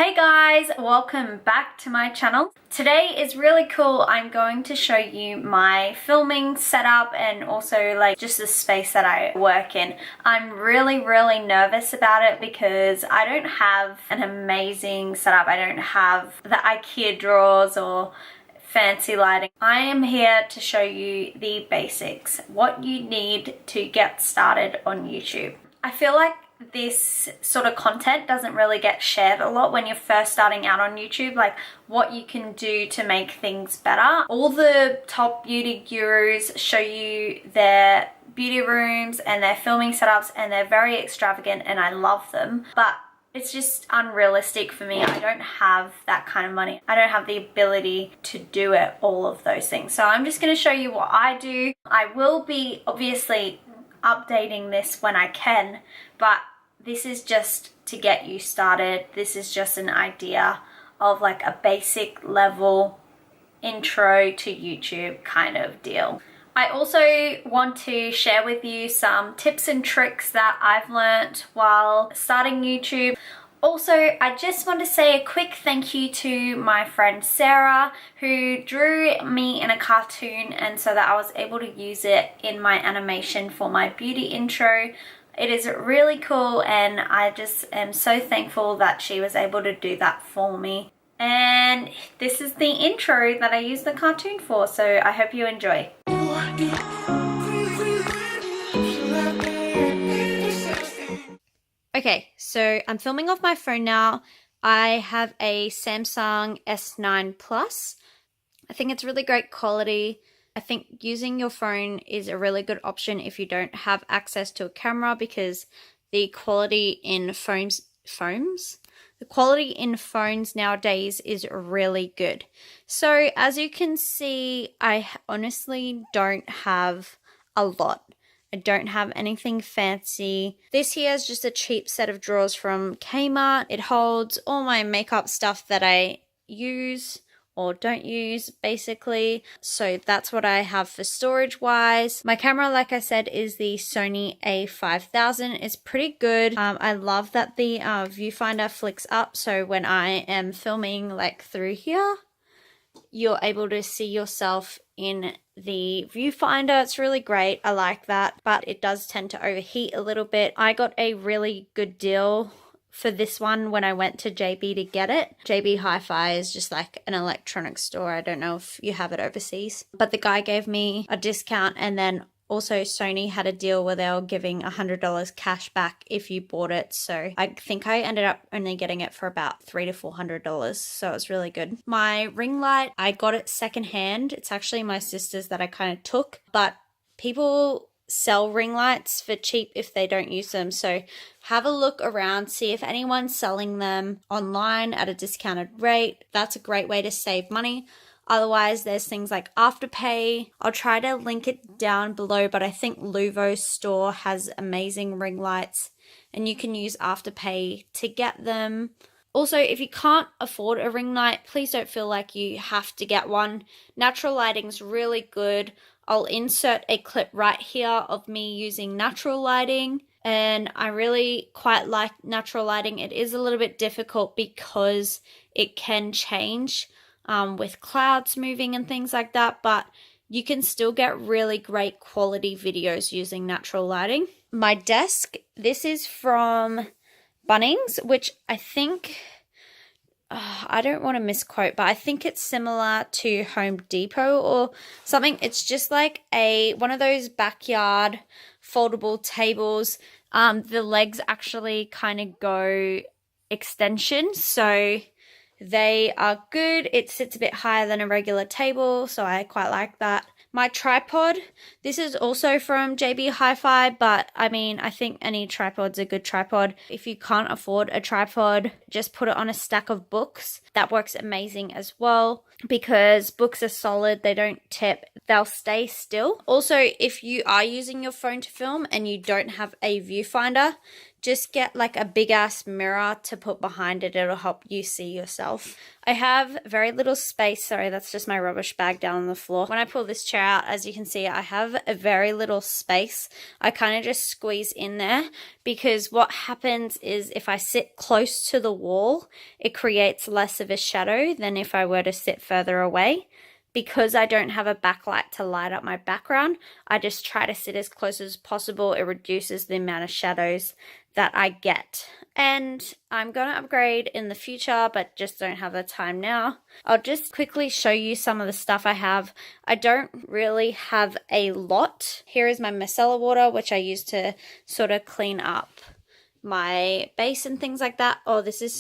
Hey guys, welcome back to my channel. Today is really cool. I'm going to show you my filming setup and also like just the space that I work in. I'm really nervous about it because I don't have an amazing setup. I don't have the IKEA drawers or fancy lighting. I am here to show you the basics, what you need to get started on YouTube. I feel like this sort of content doesn't really get shared a lot when you're first starting out on YouTube, like what you can do to make things better. All the top beauty gurus show you their beauty rooms and their filming setups, and they're very extravagant and I love them, but it's just unrealistic for me. I don't have that kind of money. I don't have the ability to do it, all of those things. So I'm just going to show you what I do. I will be obviously updating this when I can, but this is just to get you started. This is just an idea of like a basic level intro to YouTube kind of deal. I also want to share with you some tips and tricks that I've learned while starting YouTube. Also, I just want to say a quick thank you to my friend Sarah, who drew me in a cartoon, and so that I was able to use it in my animation for my beauty intro. It is really cool, and I just am so thankful that she was able to do that for me. And this is the intro that I used the cartoon for, so I hope you enjoy. Okay, so I'm filming off my phone now. I have a Samsung S9 Plus. I think it's really great quality. I think using your phone is a really good option if you don't have access to a camera, because the quality in phones nowadays is really good. So as you can see, I honestly don't have a lot. I don't have anything fancy. This here is just a cheap set of drawers from Kmart. It holds all my makeup stuff that I use or don't use, basically. So that's what I have for storage wise. My camera, like I said, is the Sony a5000. It's pretty good. I love that the viewfinder flicks up, so when I am filming like through here, you're able to see yourself in the viewfinder. It's really great. I like that, but it does tend to overheat a little bit. I got a really good deal for this one when I went to JB to get it. JB Hi-Fi is just like an electronics store. I don't know if you have it overseas, but the guy gave me a discount, and then also Sony had a deal where they were giving $100 cash back if you bought it. So I think I ended up only getting it for about $300 to $400. So it was really good. My ring light, I got it secondhand. It's actually my sister's that I kind of took, but people sell ring lights for cheap if they don't use them. So have a look around, see if anyone's selling them online at a discounted rate. That's a great way to save money. Otherwise, there's things like Afterpay. I'll try to link it down below, but I think Luvo's store has amazing ring lights, and you can use Afterpay to get them. Also, if you can't afford a ring light, please don't feel like you have to get one. Natural lighting's really good. I'll insert a clip right here of me using natural lighting, and I really quite like natural lighting. It is a little bit difficult because it can change with clouds moving and things like that, but you can still get really great quality videos using natural lighting. My desk, this is from Bunnings, which I think, I don't want to misquote, but I think it's similar to Home Depot or something. It's just like one of those backyard foldable tables. The legs actually kind of go extension, so they are good. It sits a bit higher than a regular table, so I quite like that. My tripod, this is also from JB Hi-Fi, but I mean, I think any tripod's a good tripod. If you can't afford a tripod, just put it on a stack of books. That works amazing as well, because books are solid, they don't tip, they'll stay still. Also, if you are using your phone to film and you don't have a viewfinder, just get like a big ass mirror to put behind it. It'll help you see yourself. I have very little space. Sorry, that's just my rubbish bag down on the floor. When I pull this chair out, as you can see, I have a very little space. I kind of just squeeze in there because what happens is if I sit close to the wall, it creates less of a shadow than if I were to sit further away. Because I don't have a backlight to light up my background, I just try to sit as close as possible. It reduces the amount of shadows that I get. And I'm going to upgrade in the future, but just don't have the time now. I'll just quickly show you some of the stuff I have. I don't really have a lot. Here is my micellar water, which I use to sort of clean up my base and things like that. Oh, this is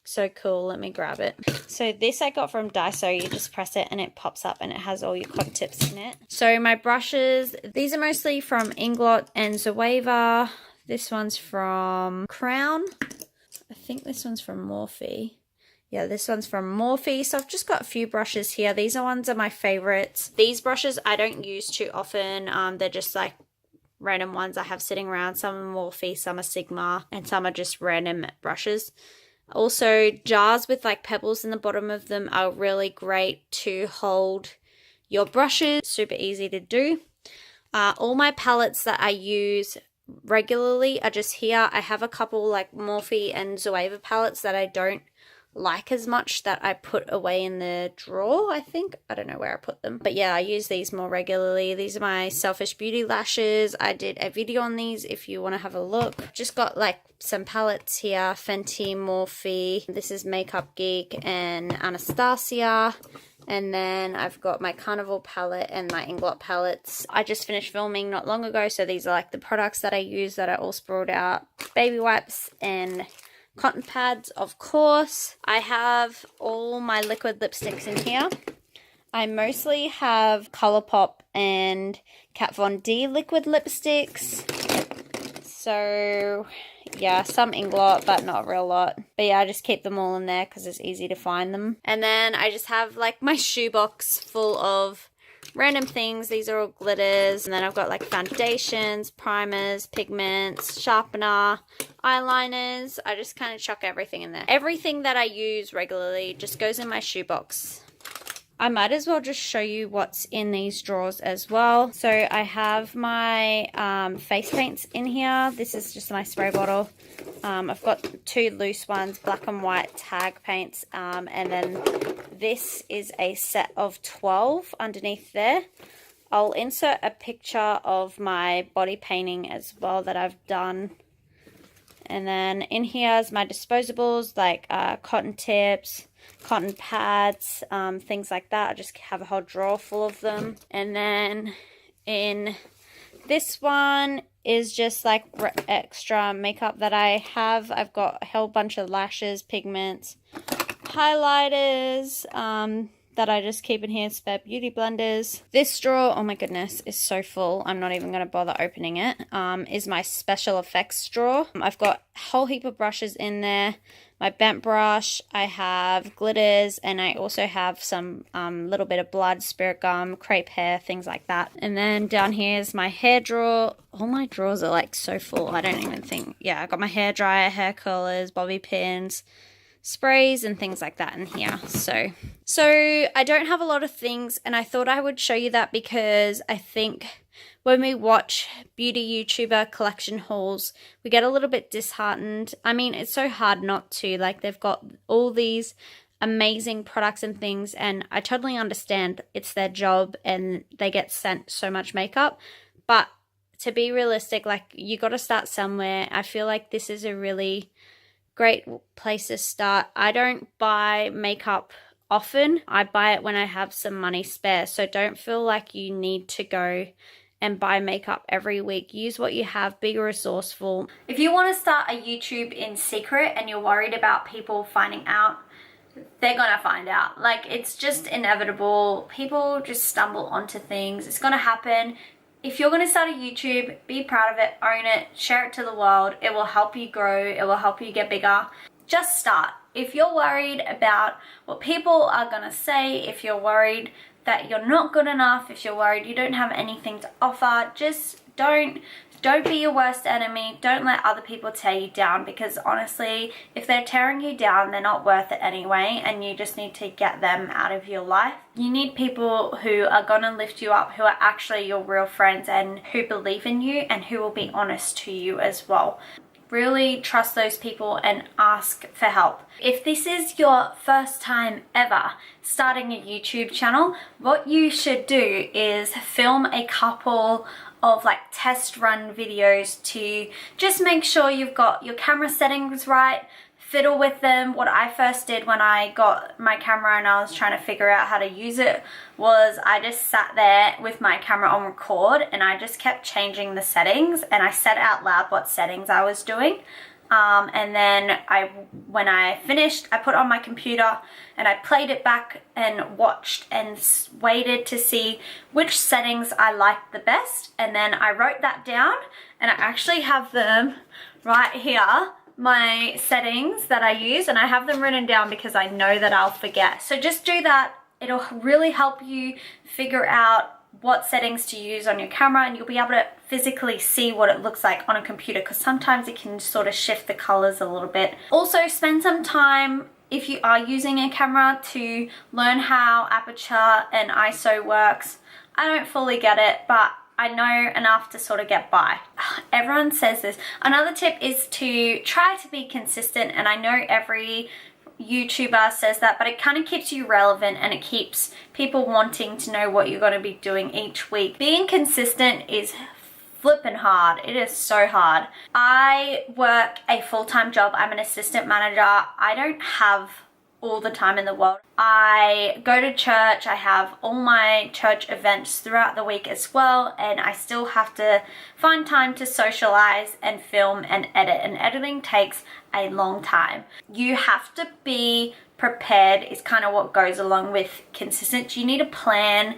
so cool. Let me grab it. So this I got from Daiso. You just press it and it pops up and it has all your cotton tips in it. So my brushes, these are mostly from Inglot and Zoeva. This one's from Crown. I think this one's from Morphe. Yeah, this one's from Morphe. So I've just got a few brushes here. These ones are my favorites. These brushes I don't use too often. They're just like random ones I have sitting around. Some are Morphe, some are Sigma, and some are just random brushes. Also, jars with like pebbles in the bottom of them are really great to hold your brushes. Super easy to do. All my palettes that I use regularly are just here. I have a couple like Morphe and Zoeva palettes that I don't like as much that I put away in the drawer, I think. I don't know where I put them. But yeah, I use these more regularly. These are my Selfish Beauty lashes. I did a video on these if you want to have a look. Just got like some palettes here. Fenty, Morphe. This is Makeup Geek and Anastasia. And then I've got my Carnival palette and my Inglot palettes. I just finished filming not long ago, so these are like the products that I use that are all sprawled out. Baby wipes and cotton pads, of course. I have all my liquid lipsticks in here. I mostly have Colourpop and Kat Von D liquid lipsticks. So yeah, some Inglot, but not a real lot. But yeah, I just keep them all in there because it's easy to find them. And then I just have like my shoebox full of random things. These are all glitters. And then I've got like foundations, primers, pigments, sharpener, eyeliners. I just kind of chuck everything in there. Everything that I use regularly just goes in my shoebox. I might as well just show you what's in these drawers as well. So I have my face paints in here. This is just my spray bottle. I've got two loose ones, black and white tag paints. And then this is a set of 12 underneath there. I'll insert a picture of my body painting as well that I've done. And then in here is my disposables like cotton tips, cotton pads, things like that. I just have a whole drawer full of them. And then in this one is just like extra makeup that I have. I've got a whole bunch of lashes, pigments, highlighters, that I just keep in here, spare beauty blenders. This drawer, oh my goodness, is so full. I'm not even going to bother opening it. Is my special effects drawer. I've got a whole heap of brushes in there. My bent brush, I have glitters, and I also have some little bit of blood, spirit gum, crepe hair, things like that. And then down here is my hair drawer. All my drawers are like so full. I don't even think, yeah, I got my hair dryer, hair curlers, bobby pins, sprays and things like that in here. So I don't have a lot of things, and I thought I would show you that because I think when we watch beauty YouTuber collection hauls, we get a little bit disheartened. I mean, it's so hard not to. Like, they've got all these amazing products and things, and I totally understand it's their job and they get sent so much makeup. But to be realistic, like, you got to start somewhere. I feel like this is a really great place to start. I don't buy makeup often. I buy it when I have some money spare. So don't feel like you need to go and buy makeup every week. Use what you have, be resourceful. If you want to start a YouTube in secret and you're worried about people finding out, they're gonna find out. Like, it's just inevitable. People just stumble onto things. It's gonna happen. If you're going to start a YouTube, be proud of it, own it, share it to the world. It will help you grow. It will help you get bigger. Just start. If you're worried about what people are going to say, if you're worried that you're not good enough, if you're worried you don't have anything to offer, just don't Don't be your worst enemy. Don't let other people tear you down, because honestly, if they're tearing you down, they're not worth it anyway, and you just need to get them out of your life. You need people who are gonna lift you up, who are actually your real friends and who believe in you and who will be honest to you as well. Really trust those people and ask for help. If this is your first time ever starting a YouTube channel, what you should do is film a couple of like test run videos to just make sure you've got your camera settings right, fiddle with them. What I first did when I got my camera and I was trying to figure out how to use it was I just sat there with my camera on record and I just kept changing the settings, and I said out loud what settings I was doing. And then when I finished, I put it on my computer and I played it back and watched and waited to see which settings I liked the best. And then I wrote that down, and I actually have them right here, my settings that I use, and I have them written down because I know that I'll forget. So just do that. It'll really help you figure out what settings to use on your camera, and you'll be able to physically see what it looks like on a computer, because sometimes it can sort of shift the colors a little bit. Also, spend some time, if you are using a camera, to learn how aperture and ISO works. I don't fully get it, but I know enough to sort of get by. Everyone says this. Another tip is to try to be consistent, and I know every YouTuber says that, but it kind of keeps you relevant and it keeps people wanting to know what you're going to be doing each week. Being consistent is flipping hard. It is so hard. I work a full-time job. I'm an assistant manager. I don't have all the time in the world. I go to church. I have all my church events throughout the week as well, and I still have to find time to socialize and film and edit, and editing takes a long time. You have to be prepared is kind of what goes along with consistent. You need to plan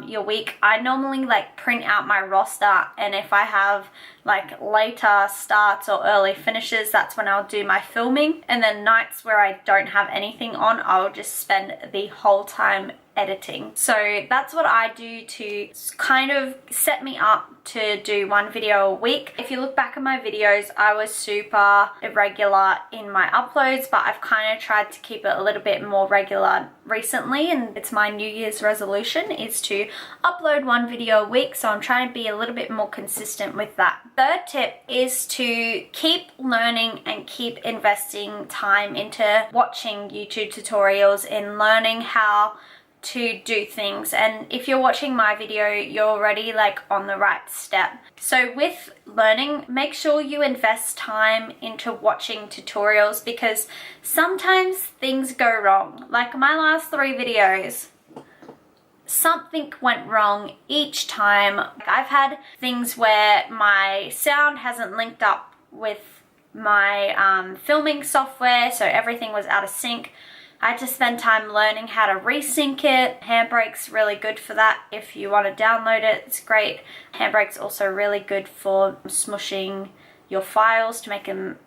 your week. I normally like print out my roster, and if I have like later starts or early finishes, that's when I'll do my filming. And then nights where I don't have anything on, I'll just spend the whole time editing. So that's what I do to kind of set me up to do one video a week. If you look back at my videos, I was super irregular in my uploads, but I've kind of tried to keep it a little bit more regular recently, and it's my New Year's resolution is to upload one video a week, so I'm trying to be a little bit more consistent with that. Third tip is to keep learning and keep investing time into watching YouTube tutorials and learning how to do things. And if you're watching my video, you're already like on the right step. So with learning, make sure you invest time into watching tutorials, because sometimes things go wrong. Like my last 3 videos, something went wrong each time. I've had things where my sound hasn't linked up with my filming software, so everything was out of sync. I had to spend time learning how to resync it. Handbrake's really good for that. If you want to download it, it's great. Handbrake's also really good for smushing your files to make them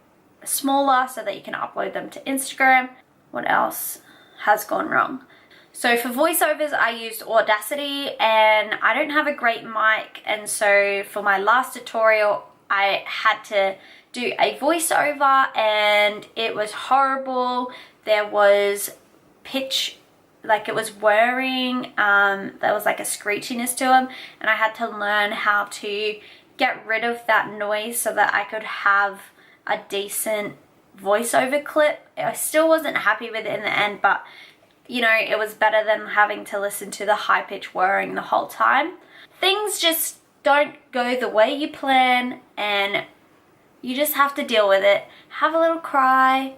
smaller so that you can upload them to Instagram. What else has gone wrong? So for voiceovers, I used Audacity, and I don't have a great mic, and so for my last tutorial, I had to do a voiceover, and it was horrible. There was pitch, like it was whirring, there was like a screechiness to them, and I had to learn how to get rid of that noise so that I could have a decent voiceover clip. I still wasn't happy with it in the end, but you know, it was better than having to listen to the high pitch whirring the whole time. Things just don't go the way you plan, and you just have to deal with it. Have a little cry,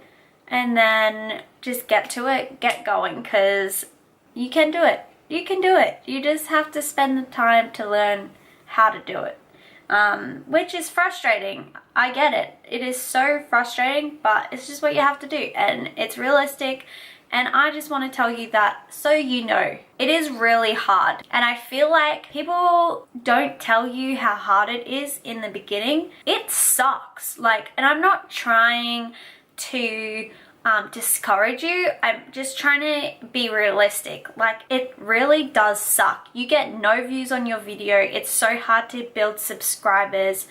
and then just get to it, get going, because you can do it. You can do it. You just have to spend the time to learn how to do it, which is frustrating. I get it. It is so frustrating, but it's just what you have to do, and it's realistic. And I just want to tell you that so you know, it is really hard. And I feel like people don't tell you how hard it is in the beginning. It sucks. Like, and I'm not trying to discourage you. I'm just trying to be realistic. Like, it really does suck. You get no views on your video. It's so hard to build subscribers.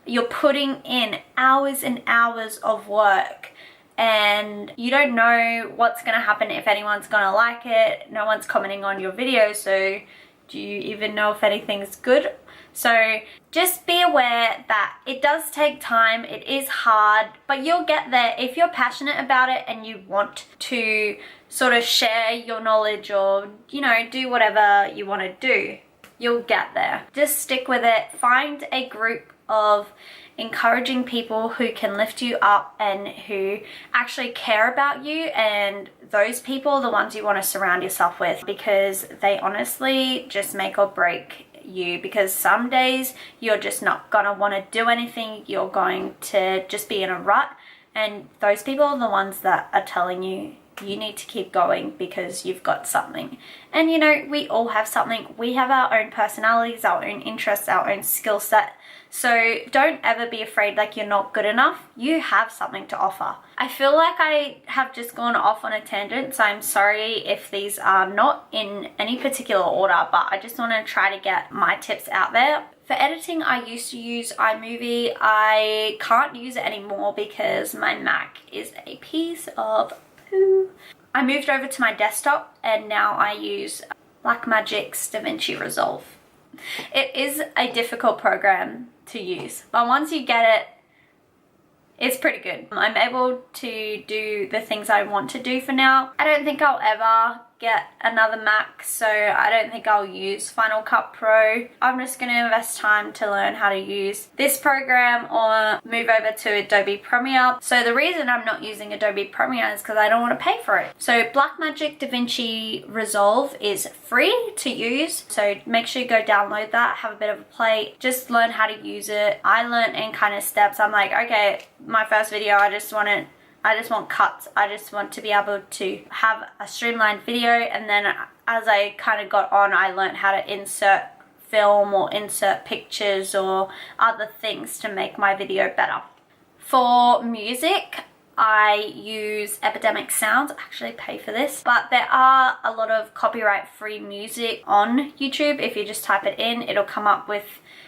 You're putting in hours and hours of work, and you don't know what's going to happen, if anyone's going to like it. No one's commenting on your video, so do you even know if anything's good? So just be aware that it does take time, it is hard, but you'll get there if you're passionate about it and you want to sort of share your knowledge, or, you know, do whatever you want to do. You'll get there. Just stick with it. Find a group of encouraging people who can lift you up and who actually care about you, and those people are the ones you want to surround yourself with, because they honestly just make or break you. Because some days you're just not gonna want to do anything, you're going to just be in a rut, and those people are the ones that are telling you you need to keep going because you've got something. And you know, we all have something. We have our own personalities, our own interests, our own skill set. So don't ever be afraid like you're not good enough. You have something to offer. I feel like I have just gone off on a tangent, so I'm sorry if these are not in any particular order, but I just want to try to get my tips out there. For editing, I used to use iMovie. I can't use it anymore because my Mac is a piece of poo. I moved over to my desktop and now I use Blackmagic's DaVinci Resolve. It is a difficult program to use, but once you get it, it's pretty good. I'm able to do the things I want to do for now. I don't think I'll ever get another Mac, so I don't think I'll use Final Cut Pro. I'm just going to invest time to learn how to use this program or move over to Adobe Premiere. So the reason I'm not using Adobe Premiere is because I don't want to pay for it. So Blackmagic DaVinci Resolve is free to use, so make sure you go download that, have a bit of a play, just learn how to use it. I learned in kind of steps. I'm like, okay, my first video, I just want cuts. I just want to be able to have a streamlined video, and then as I kind of got on, I learned how to insert film or insert pictures or other things to make my video better. For music, I use Epidemic Sounds. I actually pay for this, but there are a lot of copyright free music on YouTube. If you just type it in, it'll come up with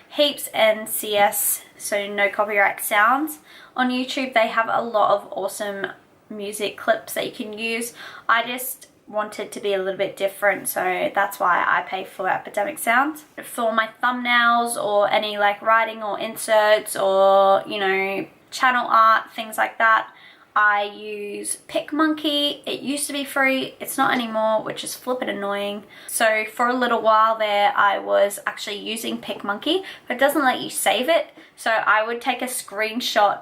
heaps, NCS, so no copyright sounds. On YouTube, they have a lot of awesome music clips that you can use. I just wanted to be a little bit different, so that's why I pay for Epidemic Sounds. For my thumbnails or any like writing or inserts or, you know, channel art, things like that, I use PicMonkey. It used to be free, it's not anymore, which is flippin' annoying. So for a little while there, I was actually using PicMonkey, but it doesn't let you save it. So I would take a screenshot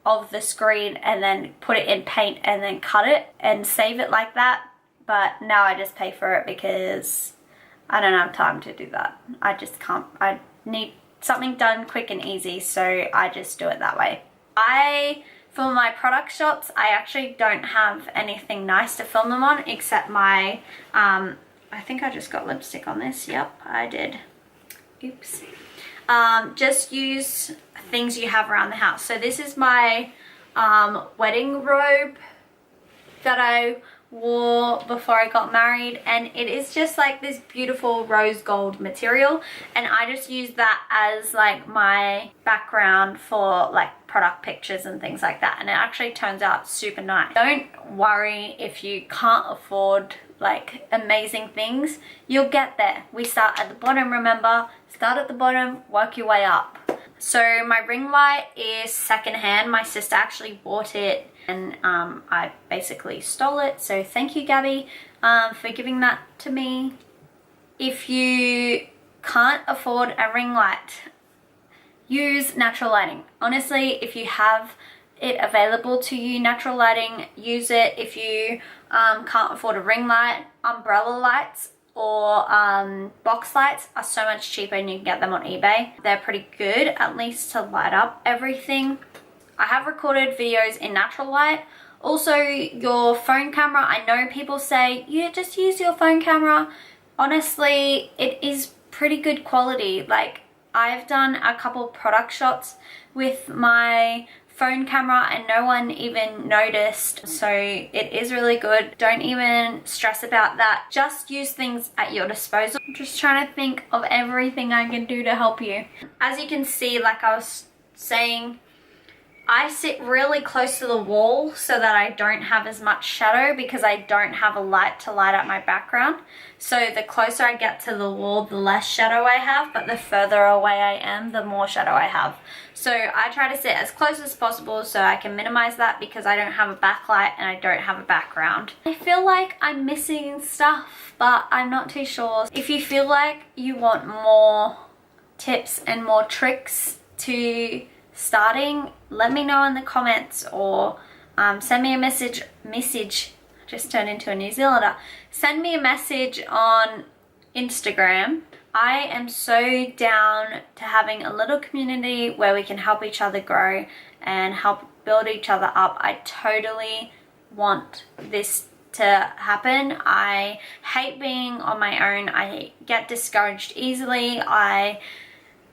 of the screen and then put it in Paint and then cut it and save it like that. But now I just pay for it because I don't have time to do that. I just can't. I need something done quick and easy, so I just do it that way. For my product shots, I actually don't have anything nice to film them on except my, I think I just got lipstick on this. Yep, I did. Oops. Just use things you have around the house. So this is my wedding robe that I wore before I got married, and it is just like this beautiful rose gold material, and I just use that as like my background for like product pictures and things like that, and it actually turns out super nice. Don't worry if you can't afford like amazing things. You'll get there. We start at the bottom, remember? Start at the bottom, work your way up. So my ring light is secondhand. My sister actually bought it and I basically stole it. So thank you, Gabby, for giving that to me. If you can't afford a ring light, use natural lighting. Honestly, if you have it available to you, natural lighting, use it. If you can't afford a ring light, umbrella lights or box lights are so much cheaper and you can get them on eBay. They're pretty good, at least to light up everything. I have recorded videos in natural light. Also, your phone camera, I know people say, yeah, just use your phone camera. Honestly, it is pretty good quality. Like, I've done a couple product shots with my phone camera and no one even noticed. So it is really good. Don't even stress about that. Just use things at your disposal. I'm just trying to think of everything I can do to help you. As you can see, like I was saying, I sit really close to the wall so that I don't have as much shadow because I don't have a light to light up my background. So the closer I get to the wall, the less shadow I have, but the further away I am, the more shadow I have. So I try to sit as close as possible so I can minimize that because I don't have a backlight and I don't have a background. I feel like I'm missing stuff, but I'm not too sure. If you feel like you want more tips and more tricks to starting, let me know in the comments, or send me a message, just turned into a New Zealander. Send me a message on Instagram. I am so down to having a little community where we can help each other grow and help build each other up. I totally want this to happen. I hate being on my own. I get discouraged easily. I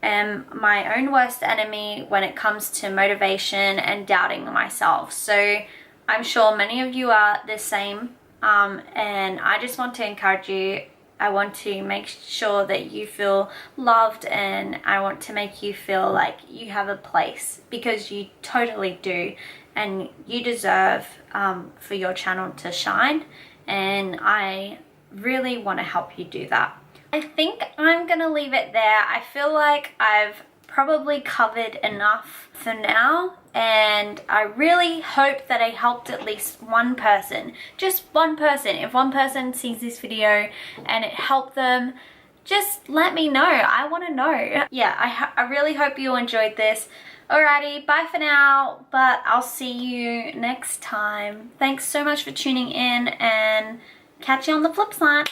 am my own worst enemy when it comes to motivation and doubting myself. So I'm sure many of you are the same, and I just want to encourage you. I want to make sure that you feel loved, and I want to make you feel like you have a place, because you totally do, and you deserve for your channel to shine, and I really want to help you do that. I think I'm gonna leave it there. I feel like I've probably covered enough for now, and I really hope that I helped at least one person. Just one person. If one person sees this video and it helped them, just let me know. I want to know. Yeah, I really hope you enjoyed this. Alrighty, bye for now, but I'll see you next time. Thanks so much for tuning in, and catch you on the flip side.